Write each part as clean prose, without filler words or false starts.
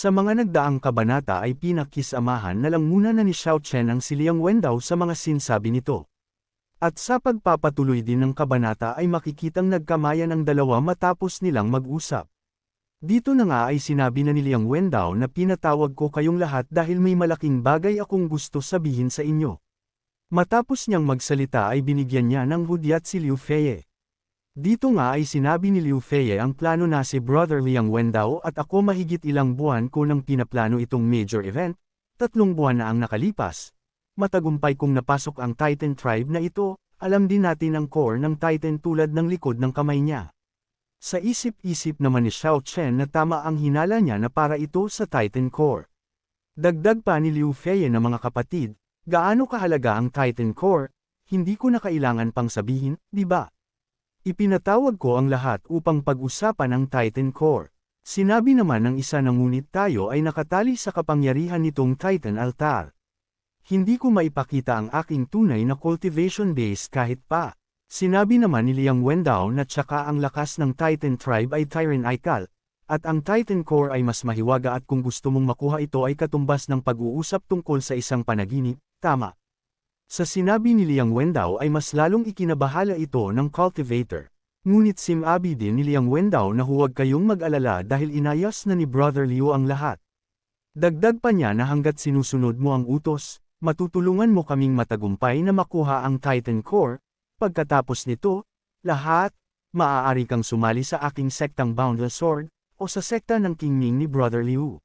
Sa mga nagdaang kabanata ay pinakisamahan na lang muna na ni Xiao Chen ang si Liang Wendaw sa mga sinsabi nito. At sa pagpapatuloy din ng kabanata ay makikitang nagkamayan ang dalawa matapos nilang mag-usap. Dito na nga ay sinabi na ni Liang Wendaw na pinatawag ko kayong lahat dahil may malaking bagay akong gusto sabihin sa inyo. Matapos niyang magsalita ay binigyan niya ng hudyat si Liu Fei. Dito nga ay sinabi ni Liu Fei ang plano na si Brother Liang Wendaw at ako mahigit ilang buwan ko nang pinaplano itong major event, 3 buwan na ang nakalipas. Matagumpay kong napasok ang Titan tribe na ito, alam din natin ang core ng Titan tulad ng likod ng kamay niya. Sa isip-isip naman ni Xiao Chen na tama ang hinala niya na para ito sa Titan core. Dagdag pa ni Liu Fei na mga kapatid, gaano kahalaga ang Titan core, hindi ko na kailangan pang sabihin, di ba? Ipinatawag ko ang lahat upang pag-usapan ang Titan core. Sinabi naman ng isa na ngunit tayo ay nakatali sa kapangyarihan nitong Titan altar. Hindi ko maipakita ang aking tunay na cultivation base kahit pa. Sinabi naman ni Liang Wendaw na tsaka ang lakas ng Titan tribe ay tyrannical, at ang Titan core ay mas mahiwaga at kung gusto mong makuha ito ay katumbas ng pag-uusap tungkol sa isang panaginip, tama. Sa sinabi ni Liang Wendaw ay mas lalong ikinabahala ito ng cultivator. Ngunit sinabi din ni Liang Wendaw na huwag kayong mag-alala dahil inayos na ni Brother Liu ang lahat. Dagdag pa niya na hanggat sinusunod mo ang utos, matutulungan mo kaming matagumpay na makuha ang Titan core. Pagkatapos nito, lahat, maaari kang sumali sa aking sektang Boundless Sword, o sa sekta ng King Ming ni Brother Liu.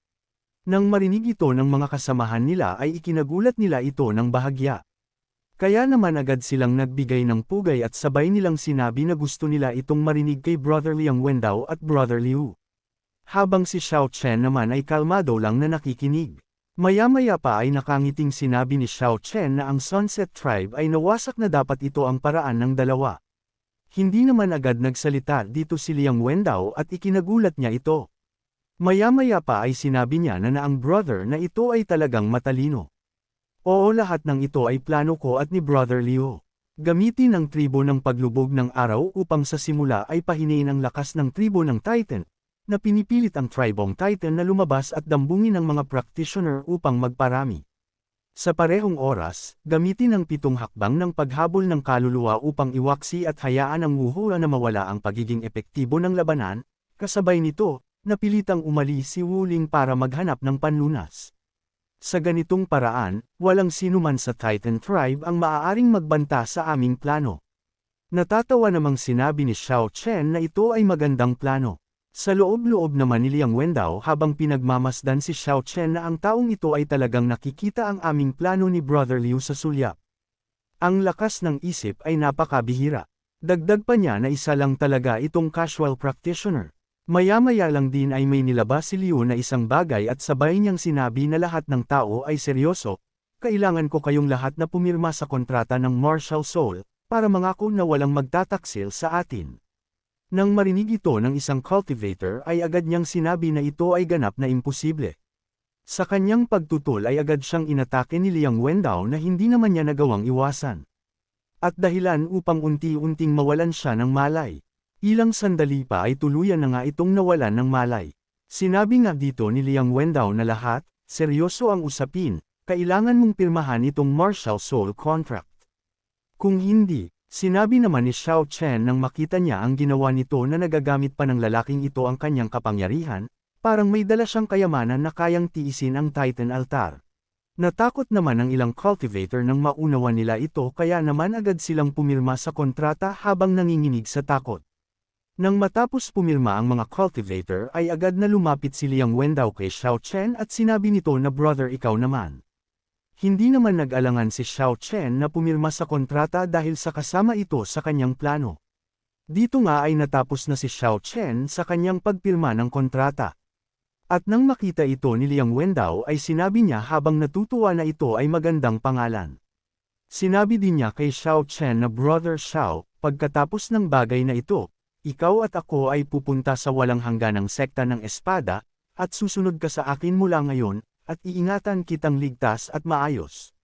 Nang marinig ito ng mga kasamahan nila ay ikinagulat nila ito ng bahagya. Kaya naman agad silang nagbigay ng pugay at sabay nilang sinabi na gusto nila itong marinig kay Brother Liang Wendaw at Brother Liu. Habang si Xiao Chen naman ay kalmado lang na nakikinig. Maya-maya pa ay nakangiting sinabi ni Xiao Chen na ang Sunset Tribe ay nawasak na dapat ito ang paraan ng dalawa. Hindi naman agad nagsalita dito si Liang Wendaw at ikinagulat niya ito. Maya-maya pa ay sinabi niya na ang brother na ito ay talagang matalino. Oo, lahat ng ito ay plano ko at ni Brother Liu. Gamitin ang tribo ng paglubog ng araw upang sa simula ay pahinain ang lakas ng tribo ng Titan, na pinipilit ang tribong Titan na lumabas at dambungin ang mga practitioner upang magparami. Sa parehong oras, gamitin ang 7 hakbang ng paghabol ng kaluluwa upang iwaksi at hayaan ang wuhua na mawala ang pagiging epektibo ng labanan, kasabay nito, napilitang umalis si Wu Ling para maghanap ng panlunas. Sa ganitong paraan, walang sinuman sa Titan tribe ang maaaring magbanta sa aming plano. Natatawa namang sinabi ni Xiao Chen na ito ay magandang plano. Sa loob-loob naman ni Liang Wendaw habang pinagmamasdan si Xiao Chen na ang taong ito ay talagang nakikita ang aming plano ni Brother Liu sa sulyap. Ang lakas ng isip ay napakabihira. Dagdag pa niya na isa lang talaga itong casual practitioner. Maya-maya lang din ay may nilabas si Liu na isang bagay at sabay niyang sinabi na lahat ng tao ay seryoso, kailangan ko kayong lahat na pumirma sa kontrata ng Martial Soul, para mangako na walang magtataksil sa atin. Nang marinig ito ng isang cultivator ay agad niyang sinabi na ito ay ganap na imposible. Sa kanyang pagtutol ay agad siyang inatake ni Liang Wendaw na hindi naman niya nagawang iwasan. At dahilan upang unti-unting mawalan siya ng malay. Ilang sandali pa ay tuluyan na nga itong nawalan ng malay. Sinabi nga dito ni Liang Wendaw na lahat, seryoso ang usapin, kailangan mong pirmahan itong Martial Soul contract. Kung hindi, sinabi naman ni Xiao Chen nang makita niya ang ginawa nito na nagagamit pa ng lalaking ito ang kanyang kapangyarihan, parang may dala siyang kayamanan na kayang tiisin ang Titan altar. Natakot naman ang ilang cultivator nang maunawan nila ito kaya naman agad silang pumirma sa kontrata habang nanginginig sa takot. Nang matapos pumirma ang mga cultivator ay agad na lumapit si Liang Wendaw kay Xiao Chen at sinabi nito na brother ikaw naman. Hindi naman nag-alangan si Xiao Chen na pumirma sa kontrata dahil sa kasama ito sa kanyang plano. Dito nga ay natapos na si Xiao Chen sa kanyang pagpirma ng kontrata. At nang makita ito ni Liang Wendaw ay sinabi niya habang natutuwa na ito ay magandang pangalan. Sinabi din niya kay Xiao Chen na brother Xiao, pagkatapos ng bagay na ito, ikaw at ako ay pupunta sa walang hangganang sekta ng espada, at susunod ka sa akin mula ngayon, at iingatan kitang ligtas at maayos.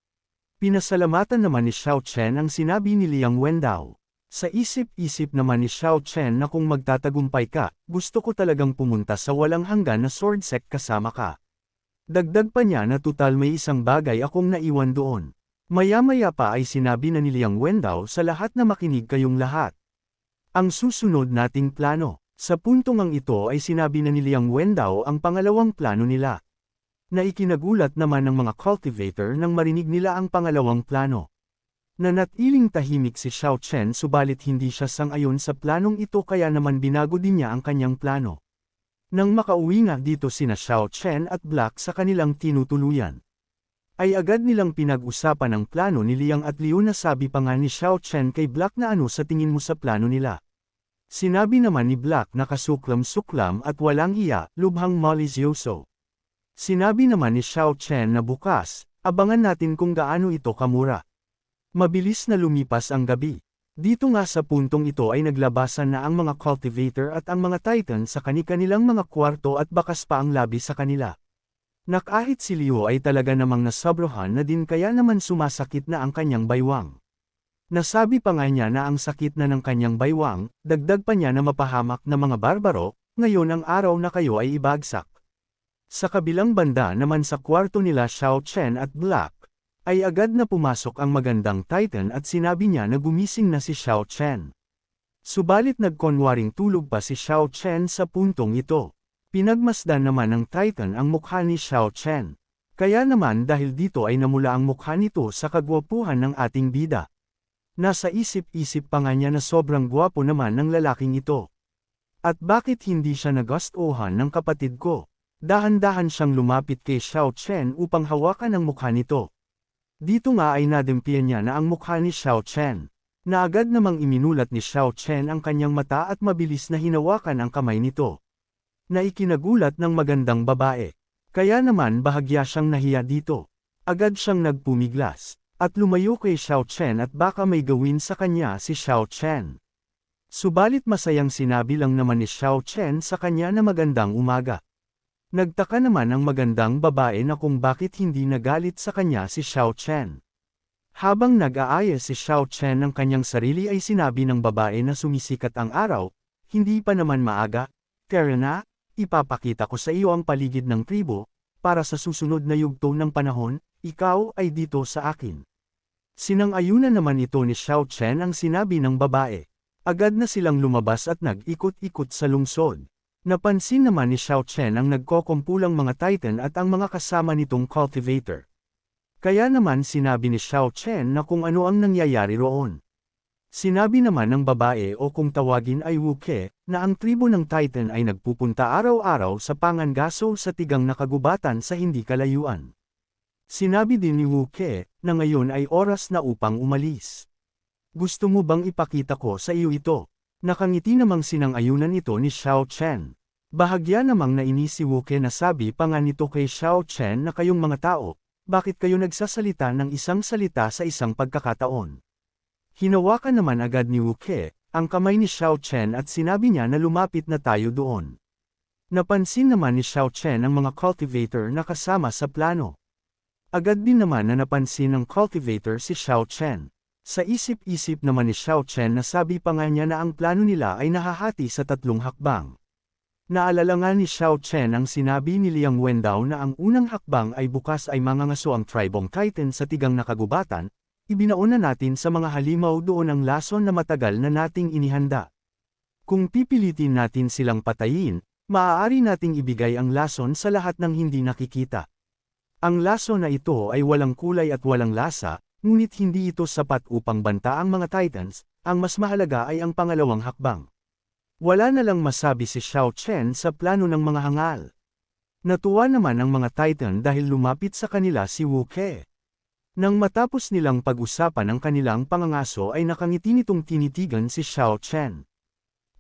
Pinasalamatan naman ni Xiao Chen ang sinabi ni Liang Wendaw. Sa isip-isip naman ni Xiao Chen na kung magtatagumpay ka, gusto ko talagang pumunta sa walang hanggan na sword sect kasama ka. Dagdag pa niya na tutal may isang bagay akong naiwan doon. Maya-maya pa ay sinabi na ni Liang Wendao sa lahat na makinig kayong lahat. Ang susunod nating plano. Sa puntong ang ito ay sinabi na ni Liang Wendao ang pangalawang plano nila. Na ikinagulat naman ng mga cultivator nang marinig nila ang pangalawang plano. Nanatiling tahimik si Xiao Chen subalit hindi siya sang-ayon sa planong ito kaya naman binago din niya ang kanyang plano. Nang makauwi nga dito sina Xiao Chen at Black sa kanilang tinutuluyan, ay agad nilang pinag-usapan ang plano ni Liang at Liu na sabi pa nga ni Xiao Chen kay Black na ano sa tingin mo sa plano nila. Sinabi naman ni Black na kasuklam-suklam at walang iya, lubhang malisyoso. Sinabi naman ni Xiao Chen na bukas, abangan natin kung gaano ito kamura. Mabilis na lumipas ang gabi. Dito nga sa puntong ito ay naglabasan na ang mga cultivator at ang mga titan sa kani-kanilang mga kwarto at bakas pa ang labi sa kanila. Na kahit si Liu ay talaga namang nasobrohan na din kaya naman sumasakit na ang kanyang baywang. Nasabi pa nga niya na ang sakit na ng kanyang baywang, dagdag pa niya na mapahamak na mga barbaro, ngayon ang araw na kayo ay ibagsak. Sa kabilang banda naman sa kwarto nila Xiao Chen at Black, ay agad na pumasok ang magandang Titan at sinabi niya na gumising na si Xiao Chen. Subalit nagkonwaring tulog pa si Xiao Chen sa puntong ito. Pinagmasdan naman ng Titan ang mukha ni Xiao Chen. Kaya naman dahil dito ay namula ang mukha nito sa kagwapuhan ng ating bida. Nasa isip-isip pa nga niya na sobrang gwapo naman ng lalaking ito. At bakit hindi siya nagustuhan ng kapatid ko? Dahan-dahan siyang lumapit kay Xiao Chen upang hawakan ang mukha nito. Dito nga ay nadimpian niya na ang mukha ni Xiao Chen. Na agad namang iminulat ni Xiao Chen ang kanyang mata at mabilis na hinawakan ang kamay nito. Na ikinagulat ng magandang babae. Kaya naman bahagya siyang nahiya dito. Agad siyang nagpumiglas. At lumayo kay Xiao Chen at baka may gawin sa kanya si Xiao Chen. Subalit masayang sinabi lang naman ni Xiao Chen sa kanya na magandang umaga. Nagtaka naman ang magandang babae na kung bakit hindi nagalit sa kanya si Xiao Chen. Habang nag-aayos si Xiao Chen ng kanyang sarili ay sinabi ng babae na sumisikat ang araw, hindi pa naman maaga, tara na, ipapakita ko sa iyo ang paligid ng tribo, para sa susunod na yugto ng panahon, ikaw ay dito sa akin. Sinang-ayunan naman ito ni Xiao Chen ang sinabi ng babae. Agad na silang lumabas at nag-ikot-ikot sa lungsod. Napansin naman ni Xiao Chen ang nagkokumpulang mga titan at ang mga kasama nitong cultivator. Kaya naman sinabi ni Xiao Chen na kung ano ang nangyayari roon. Sinabi naman ng babae o kung tawagin ay Wuke, na ang tribo ng titan ay nagpupunta araw-araw sa Pangangaso sa tigang na kagubatan sa hindi kalayuan. Sinabi din ni Wuke, na ngayon ay oras na upang umalis. Gusto mo bang ipakita ko sa iyo ito? Nakangiti namang sinang-ayunan ito ni Xiao Chen. Bahagya namang nainis si Wuke na sabi pa nga nito kay Xiao Chen na kayong mga tao, bakit kayo nagsasalita ng isang salita sa isang pagkakataon? Hinawakan naman agad ni Wuke, ang kamay ni Xiao Chen at sinabi niya na lumapit na tayo doon. Napansin naman ni Xiao Chen ang mga cultivator na kasama sa plano. Agad din naman na napansin ng cultivator si Xiao Chen. Sa isip-isip naman ni Xiao Chen na sabi pa nga niya na ang plano nila ay nahahati sa 3 hakbang. Naalala nga ni Xiao Chen ang sinabi ni Liang Wendao na ang unang hakbang ay bukas ay mangangaso ang tribong titan sa tigang na kagubatan, ibinaon na natin sa mga halimaw doon ang lason na matagal na nating inihanda. Kung pipilitin natin silang patayin, maaari nating ibigay ang lason sa lahat ng hindi nakikita. Ang laso na ito ay walang kulay at walang lasa, ngunit hindi ito sapat upang banta ang mga titans, ang mas mahalaga ay ang pangalawang hakbang. Wala na lang masabi si Xiao Chen sa plano ng mga hangal. Natuwa naman ang mga titan dahil lumapit sa kanila si Wuke. Nang matapos nilang pag-usapan ang kanilang pangangaso ay nakangiti nitong tinitigan si Xiao Chen.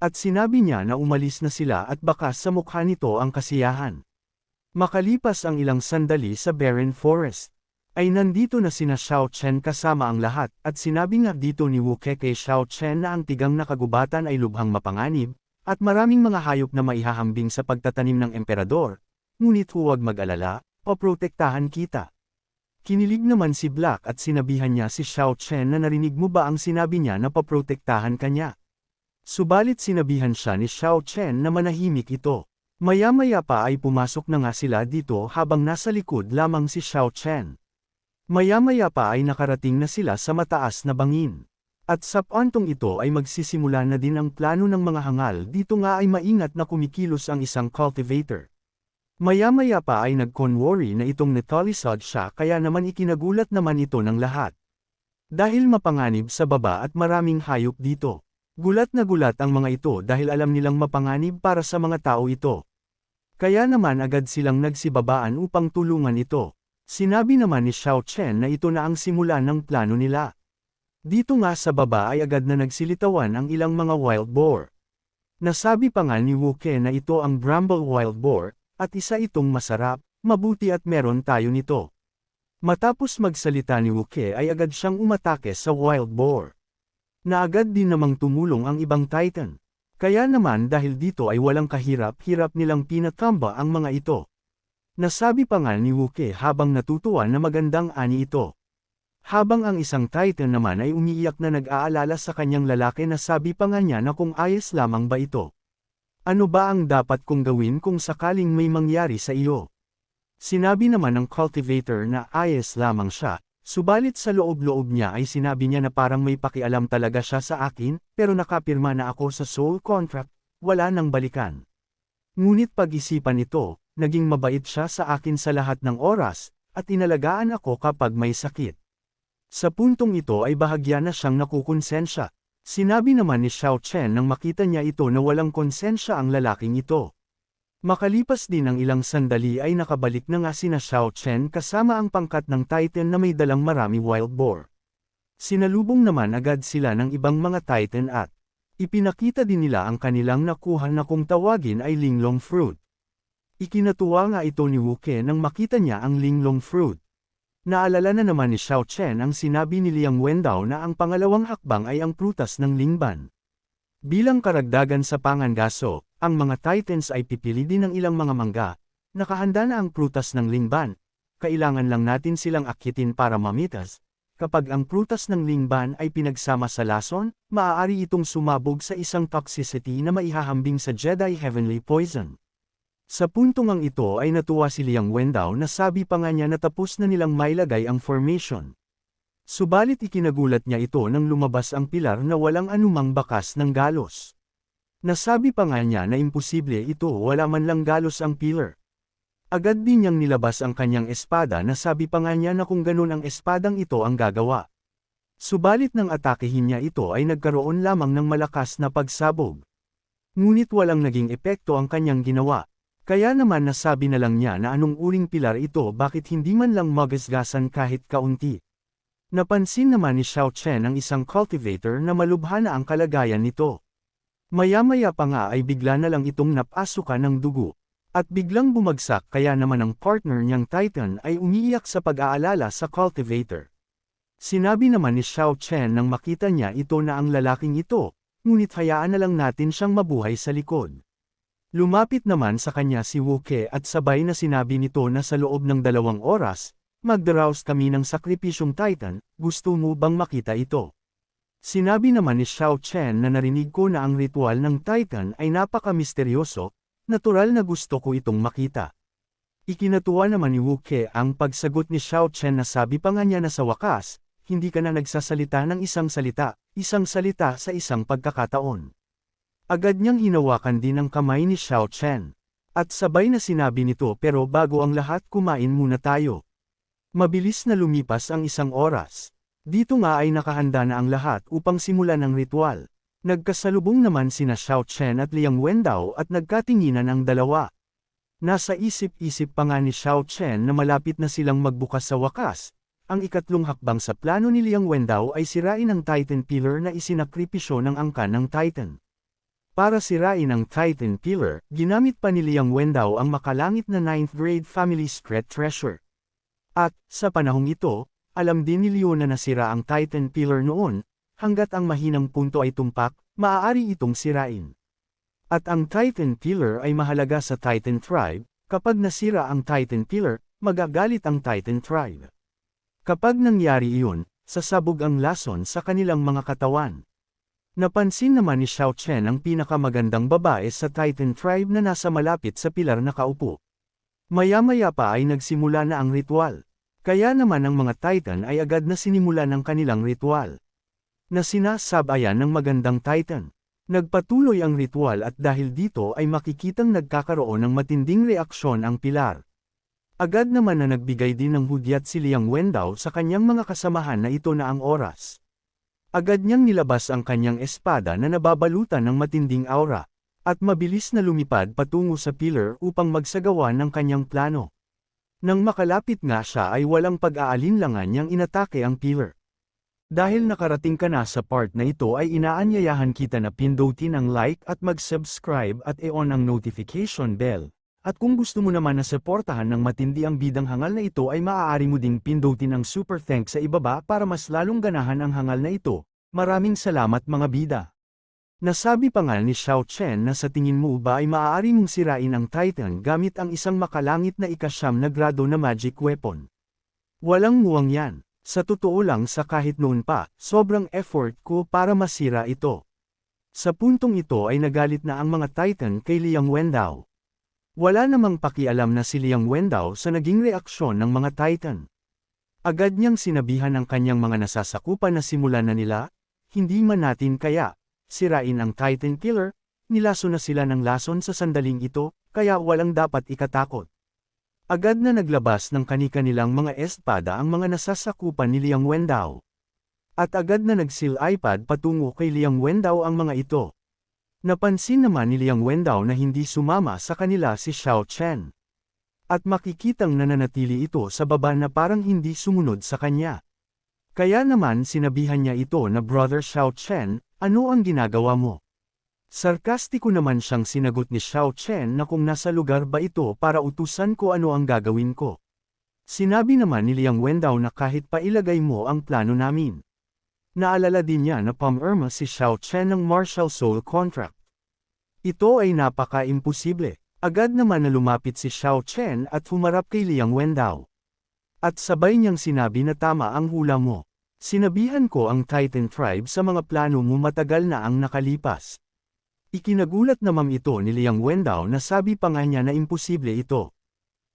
At sinabi niya na umalis na sila at bakas sa mukha nito ang kasiyahan. Makalipas ang ilang sandali sa barren forest, ay nandito na sina Xiao Chen kasama ang lahat at sinabi nga dito ni Wuke kay Xiao Chen na ang tigang na kagubatan ay lubhang mapanganib, at maraming mga hayop na maihahambing sa pagtatanim ng emperador, ngunit huwag mag-alala, o protektahan kita. Kinilig naman si Black at sinabihan niya si Xiao Chen na narinig mo ba ang sinabi niya na paprotektahan kanya. Subalit sinabihan siya ni Xiao Chen na manahimik ito. Maya-maya pa ay pumasok na nga sila dito habang nasa likod lamang si Xiao Chen. Maya-maya pa ay nakarating na sila sa mataas na bangin. At sa puntong ito ay magsisimula na din ang plano ng mga hangal. Dito nga ay maingat na kumikilos ang isang cultivator. Maya-maya pa ay nag-conworry na itong netolisod siya kaya naman ikinagulat naman ito ng lahat. Dahil mapanganib sa baba at maraming hayop dito. Gulat na gulat ang mga ito dahil alam nilang mapanganib para sa mga tao ito. Kaya naman agad silang nagsibabaan upang tulungan ito. Sinabi naman ni Xiao Chen na ito na ang simula ng plano nila. Dito nga sa baba ay agad na nagsilitawan ang ilang mga wild boar. Nasabi pa nga ni Wu Ke na ito ang bramble wild boar, at isa itong masarap, mabuti at meron tayo nito. Matapos magsalita ni Wu Ke ay agad siyang umatake sa wild boar. Na agad din namang tumulong ang ibang titan. Kaya naman dahil dito ay walang kahirap-hirap nilang pinatamba ang mga ito. Nasabi pa nga ni Wu Ke habang natutuwa na magandang ani ito. Habang ang isang titan naman ay umiiyak na nag-aalala sa kanyang lalaki na sabi pa nga niya na kung ayos lamang ba ito. Ano ba ang dapat kong gawin kung sakaling may mangyari sa iyo? Sinabi naman ng cultivator na ayos lamang siya, subalit sa loob-loob niya ay sinabi niya na parang may pakialam talaga siya sa akin, pero nakapirma na ako sa soul contract, wala nang balikan. Ngunit pag-isipan ito, naging mabait siya sa akin sa lahat ng oras, at inalagaan ako kapag may sakit. Sa puntong ito ay bahagya na siyang nakukonsensya. Sinabi naman ni Xiao Chen nang makita niya ito na walang konsensya ang lalaking ito. Makalipas din ang ilang sandali ay nakabalik na nga sina Xiao Chen kasama ang pangkat ng Titan na may dalang marami wild boar. Sinalubong naman agad sila ng ibang mga Titan at ipinakita din nila ang kanilang nakuha na kung tawagin ay linglong fruit. Ikinatuwa nga ito ni Wu Ke nang makita niya ang linglong fruit. Naalala na naman ni Xiao Chen ang sinabi ni Liang Wendao na ang pangalawang hakbang ay ang prutas ng lingban. Bilang karagdagan sa pangangaso, ang mga Titans ay pipili din ng ilang mga mangga. Nakahanda na ang prutas ng lingban. Kailangan lang natin silang akitin para mamitas. Kapag ang prutas ng lingban ay pinagsama sa lason, maaari itong sumabog sa isang toxicity na maihahambing sa Jedi Heavenly Poison. Sa puntong ang ito ay natuwa si Liang Wendao na sabi pa nga niya na tapos na nilang mailagay ang formation. Subalit ikinagulat niya ito nang lumabas ang pilar na walang anumang bakas ng galos. Nasabi pa nga niya na imposible ito, wala man lang galos ang pillar. Agad din niyang nilabas ang kanyang espada na sabi pa nga niya na kung ganun ang espadang ito ang gagawa. Subalit nang atakehin niya ito ay nagkaroon lamang ng malakas na pagsabog. Ngunit walang naging epekto ang kanyang ginawa. Kaya naman nasabi na lang niya na anong uring pilar ito, bakit hindi man lang magasgasan kahit kaunti. Napansin naman ni Xiao Chen ang isang cultivator na malubha na ang kalagayan nito. Maya-maya pa nga ay bigla na lang itong napasukan ng dugo. At biglang bumagsak kaya naman ang partner niyang Titan ay umiiyak sa pag-aalala sa cultivator. Sinabi naman ni Xiao Chen nang makita niya ito na ang lalaking ito, ngunit hayaan na lang natin siyang mabuhay sa likod. Lumapit naman sa kanya si Wu Ke at sabay na sinabi nito na sa loob ng 2 oras, magdaraos kami ng sakripisyong Titan, gusto mo bang makita ito? Sinabi naman ni Xiao Chen na narinig ko na ang ritual ng Titan ay napaka-misteryoso, natural na gusto ko itong makita. Ikinatuwa naman ni Wu Ke ang pagsagot ni Xiao Chen na sabi pa nga niya na sa wakas, hindi ka na nagsasalita ng isang salita sa isang pagkakataon. Agad niyang hinawakan din ang kamay ni Xiao Chen. At sabay na sinabi nito, pero bago ang lahat kumain muna tayo. Mabilis na lumipas ang 1 oras. Dito nga ay nakahanda na ang lahat upang simulan ang ritual. Nagkasalubong naman sina Xiao Chen at Liang Wendao at nagkatinginan ang dalawa. Nasa isip-isip pa nga ni Xiao Chen na malapit na silang magbukas sa wakas. Ang ikatlong hakbang sa plano ni Liang Wendao ay sirain ang Titan Pillar na isinakripisyo ng angkan ng Titan. Para sirain ang Titan Pillar, ginamit pa ni Liang Wendao ang makalangit na 9th grade family secret treasure. At, sa panahong ito, alam din ni Liu na nasira ang Titan Pillar noon, hanggat ang mahinang punto ay tumpak, maaari itong sirain. At ang Titan Pillar ay mahalaga sa Titan Tribe, kapag nasira ang Titan Pillar, magagalit ang Titan Tribe. Kapag nangyari iyon, sasabog ang lason sa kanilang mga katawan. Napansin naman ni Xiao Chen ang pinakamagandang babae sa Titan tribe na nasa malapit sa pilar nakaupo. Maya-maya pa ay nagsimula na ang ritual. Kaya naman ang mga Titan ay agad na sinimula ng kanilang ritual. Na sinasabayan ng magandang Titan. Nagpatuloy ang ritual at dahil dito ay makikitang nagkakaroon ng matinding reaksyon ang pilar. Agad naman na nagbigay din ng hudyat si Liang Wendao sa kanyang mga kasamahan na ito na ang oras. Agad niyang nilabas ang kanyang espada na nababalutan ng matinding aura, at mabilis na lumipad patungo sa pillar upang magsagawa ng kanyang plano. Nang makalapit nga siya ay walang pag-aalinlangan niyang inatake ang pillar. Dahil nakarating ka na sa part na ito ay inaanyayahan kita na pindutin ang like at mag-subscribe at i-on ang notification bell. At kung gusto mo naman na suportahan ng matindi ang bidang hangal na ito ay maaari mo ding pindutin ang super thanks sa ibaba para mas lalong ganahan ang hangal na ito. Maraming salamat mga bida. Nasabi pa nga ni Xiao Chen na sa tingin mo ba ay maaari mong sirain ang Titan gamit ang isang makalangit na ika-9 na grado na magic weapon. Walang muwang yan. Sa totoo lang sa kahit noon pa, sobrang effort ko para masira ito. Sa puntong ito ay nagalit na ang mga Titan kay Liang Wendao. Wala namang pakialam na si Liang Wendao sa naging reaksyon ng mga Titan. Agad niyang sinabihan ang kanyang mga nasasakupan na simulan na nila, hindi man natin kaya, sirain ang Titan Killer, nilaso na sila ng lason sa sandaling ito, kaya walang dapat ikatakot. Agad na naglabas ng kani-kanilang mga espada ang mga nasasakupan ni Liang Wendao. At agad na nag-seal iPad patungo kay Liang Wendao ang mga ito. Napansin naman ni Liang Wendao na hindi sumama sa kanila si Xiao Chen. At makikitang nananatili ito sa baba na parang hindi sumunod sa kanya. Kaya naman sinabihan niya ito na Brother Xiao Chen, ano ang ginagawa mo? Sarkastiko naman siyang sinagot ni Xiao Chen na kung nasa lugar ba ito para utusan ko ano ang gagawin ko. Sinabi naman ni Liang Wendao na kahit pa ilagay mo ang plano namin. Naalala din niya na pumirma si Xiao Chen ng martial soul contract. Ito ay napaka-imposible. Agad naman na lumapit si Xiao Chen at humarap kay Liang Wendao. At sabay niyang sinabi na tama ang hula mo. Sinabihan ko ang Titan tribe sa mga plano mo matagal na ang nakalipas. Ikinagulat naman ito ni Liang Wendao na sabi pa nga niya na imposible ito.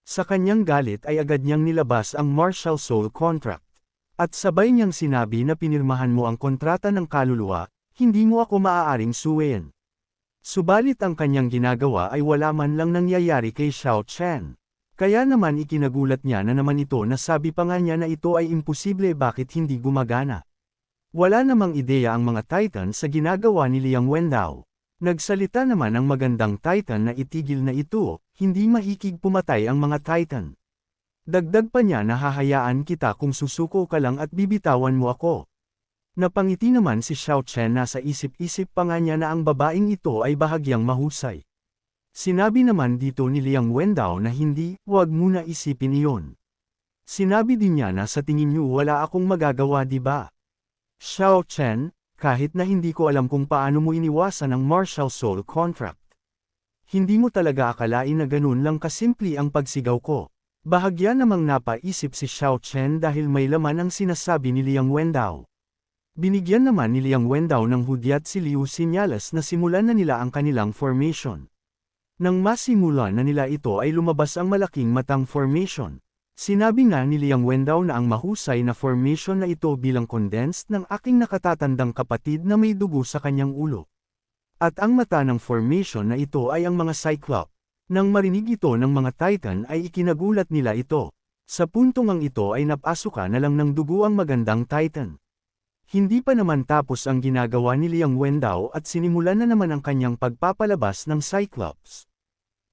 Sa kanyang galit ay agad niyang nilabas ang martial soul contract. At sabay niyang sinabi na pinirmahan mo ang kontrata ng kaluluwa, hindi mo ako maaaring suwayin. Subalit ang kanyang ginagawa ay wala man lang nangyayari kay Xiao Chen. Kaya naman ikinagulat niya na naman ito na sabi pa nga niya na ito ay imposible bakit hindi gumagana. Wala namang ideya ang mga Titan sa ginagawa ni Liang Wendao. Nagsalita naman ang magandang Titan na itigil na ito, hindi mahikig pumatay ang mga Titan. Dagdag pa niya na hahayaan kita kung susuko ka lang at bibitawan mo ako. Napangiti naman si Xiao Chen na sa isip-isip pa nga niya na ang babaeng ito ay bahagyang mahusay. Sinabi naman dito ni Liang Wendao na hindi, huwag muna isipin iyon. Sinabi din niya na sa tingin niyo wala akong magagawa di ba? Xiao Chen, kahit na hindi ko alam kung paano mo iniwasan ang martial soul contract. Hindi mo talaga akalain na ganun lang kasimple ang pagsigaw ko. Bahagya namang napaisip si Xiao Chen dahil may laman ang sinasabi ni Liang Wendao. Binigyan naman ni Liang Wendao ng hudyat si Liu Sinyalas na simulan na nila ang kanilang formation. Nang masimulan na nila ito ay lumabas ang malaking matang formation. Sinabi nga ni Liang Wendao na ang mahusay na formation na ito bilang condensed ng aking nakatatandang kapatid na may dugo sa kanyang ulo. At ang mata ng formation na ito ay ang mga Cyclops. Nang marinig ito ng mga Titan ay ikinagulat nila ito. Sa puntong ang ito ay napasuka na lang ng dugo ang magandang Titan. Hindi pa naman tapos ang ginagawa ni Liang Wendao at sinimulan na naman ang kanyang pagpapalabas ng Cyclops.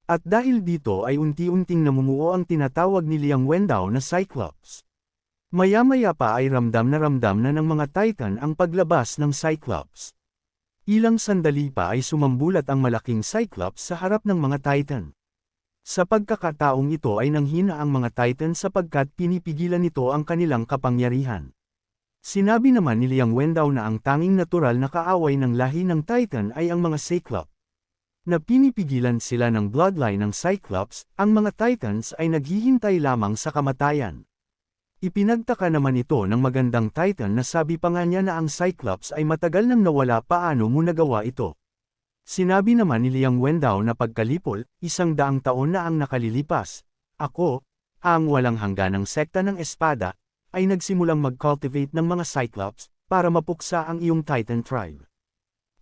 At dahil dito ay unti-unting namumuo ang tinatawag ni Liang Wendao na Cyclops. Maya-maya pa ay ramdam na ng mga Titan ang paglabas ng Cyclops. Ilang sandali pa ay sumambulat ang malaking Cyclops sa harap ng mga Titan. Sa pagkakataong ito ay nanghina ang mga Titan sapagkat pinipigilan nito ang kanilang kapangyarihan. Sinabi naman ni Liang Wendao na ang tanging natural na kaaway ng lahi ng Titan ay ang mga Cyclops. Na pinipigilan sila ng bloodline ng Cyclops, ang mga Titans ay naghihintay lamang sa kamatayan. Ipinagtaka naman ito ng magandang Titan na sabi pa nga niya na ang Cyclops ay matagal nang nawala, paano mo nagawa ito. Sinabi naman ni Liang Wendaw na pagkalipol, 100 taon na ang nakalilipas. Ako, ang walang hangganang sekta ng espada, ay nagsimulang mag-cultivate ng mga Cyclops, para mapuksa ang iyong Titan tribe.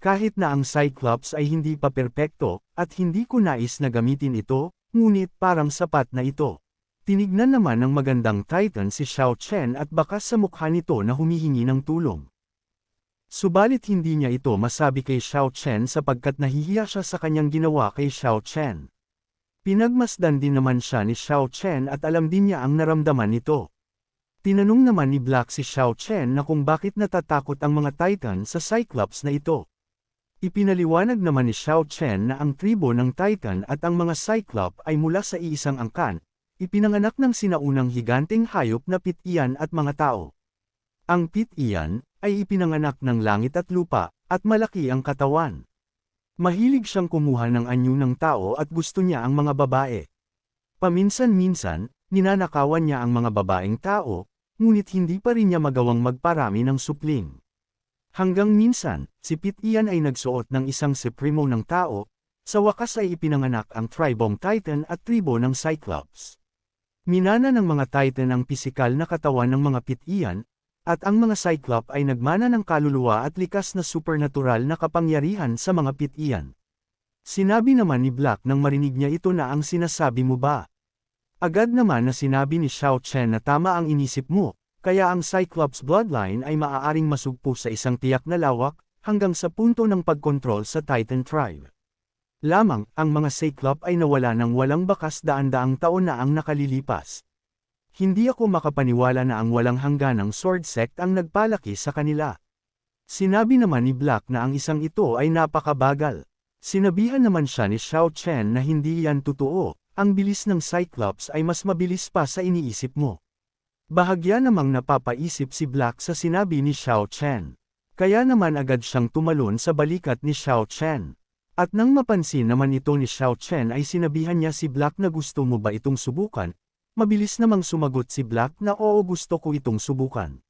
Kahit na ang Cyclops ay hindi pa perpekto, at hindi ko nais na gamitin ito, ngunit parang sapat na ito. Tinignan naman ng magandang Titan si Xiao Chen at bakas sa mukha nito na humihingi ng tulong. Subalit hindi niya ito masabi kay Xiao Chen sapagkat nahihiya siya sa kanyang ginawa kay Xiao Chen. Pinagmasdan din naman siya ni Xiao Chen at alam din niya ang naramdaman nito. Tinanong naman ni Black si Xiao Chen na kung bakit natatakot ang mga Titan sa Cyclops na ito. Ipinaliwanag naman ni Xiao Chen na ang tribo ng Titan at ang mga Cyclops ay mula sa iisang angkan. Ipinanganak ng sinaunang higanteng hayop na Pit-Ian at mga tao. Ang Pit-Ian ay ipinanganak ng langit at lupa, at malaki ang katawan. Mahilig siyang kumuha ng anyo ng tao at gusto niya ang mga babae. Paminsan-minsan, ninanakawan niya ang mga babaeng tao, ngunit hindi pa rin niya magawang magparami ng supling. Hanggang minsan, si Pit-Ian ay nagsuot ng isang supremo ng tao, sa wakas ay ipinanganak ang tribong Titan at tribo ng Cyclops. Minana ng mga Titan ang pisikal na katawan ng mga Pit-Ian, at ang mga Cyclops ay nagmana ng kaluluwa at likas na supernatural na kapangyarihan sa mga Pit-Ian. Sinabi naman ni Black nang marinig niya ito na ang sinasabi mo ba. Agad naman na sinabi ni Xiao Chen na tama ang inisip mo, kaya ang Cyclops bloodline ay maaaring masugpo sa isang tiyak na lawak, hanggang sa punto ng pagkontrol sa Titan tribe. Lamang, ang mga Cyclops ay nawala ng walang bakas daan-daang taon na ang nakalilipas. Hindi ako makapaniwala na ang walang hangganang sword sect ang nagpalaki sa kanila. Sinabi naman ni Black na ang isang ito ay napakabagal. Sinabihan naman siya ni Xiao Chen na hindi yan totoo, ang bilis ng Cyclops ay mas mabilis pa sa iniisip mo. Bahagya namang napapaisip si Black sa sinabi ni Xiao Chen. Kaya naman agad siyang tumalon sa balikat ni Xiao Chen. At nang mapansin naman ito ni Xiao Chen ay sinabihan niya si Black na gusto mo ba itong subukan? Mabilis namang sumagot si Black na oo, gusto ko itong subukan.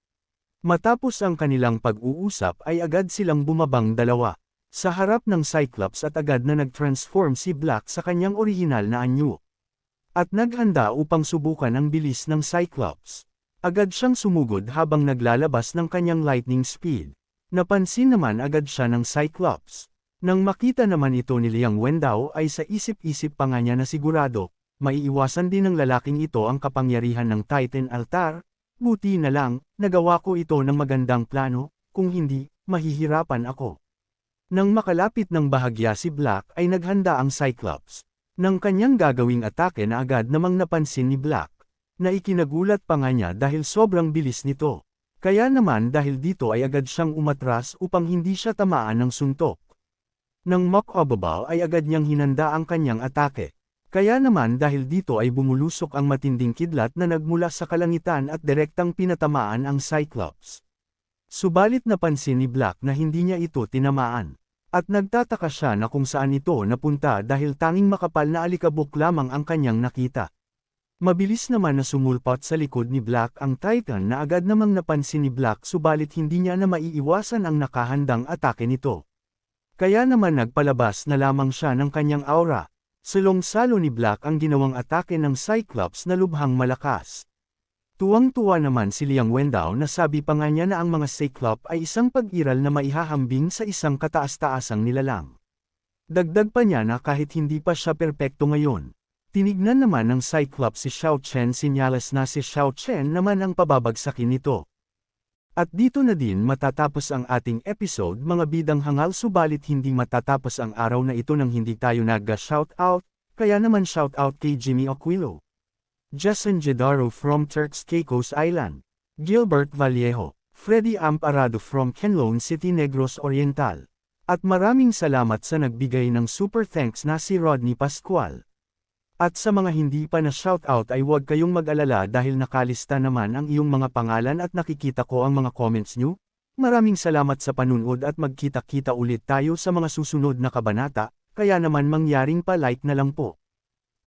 Matapos ang kanilang pag-uusap ay agad silang bumabang dalawa sa harap ng Cyclops at agad na nag-transform si Black sa kanyang orihinal na anyo. At naghanda upang subukan ang bilis ng Cyclops. Agad siyang sumugod habang naglalabas ng kanyang lightning speed. Napansin naman agad siya ng Cyclops. Nang makita naman ito ni Liang Wendaw ay sa isip-isip pa nga niya na sigurado, maiiwasan din ng lalaking ito ang kapangyarihan ng Titan Altar, buti na lang, nagawa ko ito ng magandang plano, kung hindi, mahihirapan ako. Nang makalapit ng bahagya si Black ay naghanda ang Cyclops. Nang kanyang gagawing atake na agad namang napansin ni Black, na ikinagulat pa nga niya dahil sobrang bilis nito. Kaya naman dahil dito ay agad siyang umatras upang hindi siya tamaan ng suntok. Nang makababa ay agad niyang hinanda ang kanyang atake. Kaya naman dahil dito ay bumulusok ang matinding kidlat na nagmula sa kalangitan at direktang pinatamaan ang Cyclops. Subalit napansin ni Black na hindi niya ito tinamaan. At nagtataka siya na kung saan ito napunta dahil tanging makapal na alikabok lamang ang kanyang nakita. Mabilis naman na sumulpot sa likod ni Black ang Titan na agad namang napansin ni Black subalit hindi niya na maiiwasan ang nakahandang atake nito. Kaya naman nagpalabas na lamang siya ng kanyang aura. Salong-salo ni Black ang ginawang atake ng Cyclops na lubhang malakas. Tuwang-tuwa naman si Liang Wendaw na sabi pa nga niya na ang mga Cyclops ay isang pag-iral na maihahambing sa isang kataas-taasang nilalang. Dagdag pa niya na kahit hindi pa siya perpekto ngayon. Tinignan naman ng Cyclops si Xiao Chen, sinyalas na si Xiao Chen naman ang pababagsakin nito. At dito na din matatapos ang ating episode mga bidang hangal, subalit hindi matatapos ang araw na ito nang hindi tayo nag-shoutout, kaya naman shoutout kay Jimmy Aquilo, Jason Jedaro from Turks Caicos Island, Gilbert Vallejo, Freddy Amparado from Kenlon City, Negros Oriental. At maraming salamat sa nagbigay ng super thanks na si Rodney Pascual. At sa mga hindi pa na shoutout ay huwag kayong mag-alala dahil nakalista naman ang iyong mga pangalan at nakikita ko ang mga comments nyo. Maraming salamat sa panunod at magkita-kita ulit tayo sa mga susunod na kabanata, kaya naman mangyaring pa-like na lang po.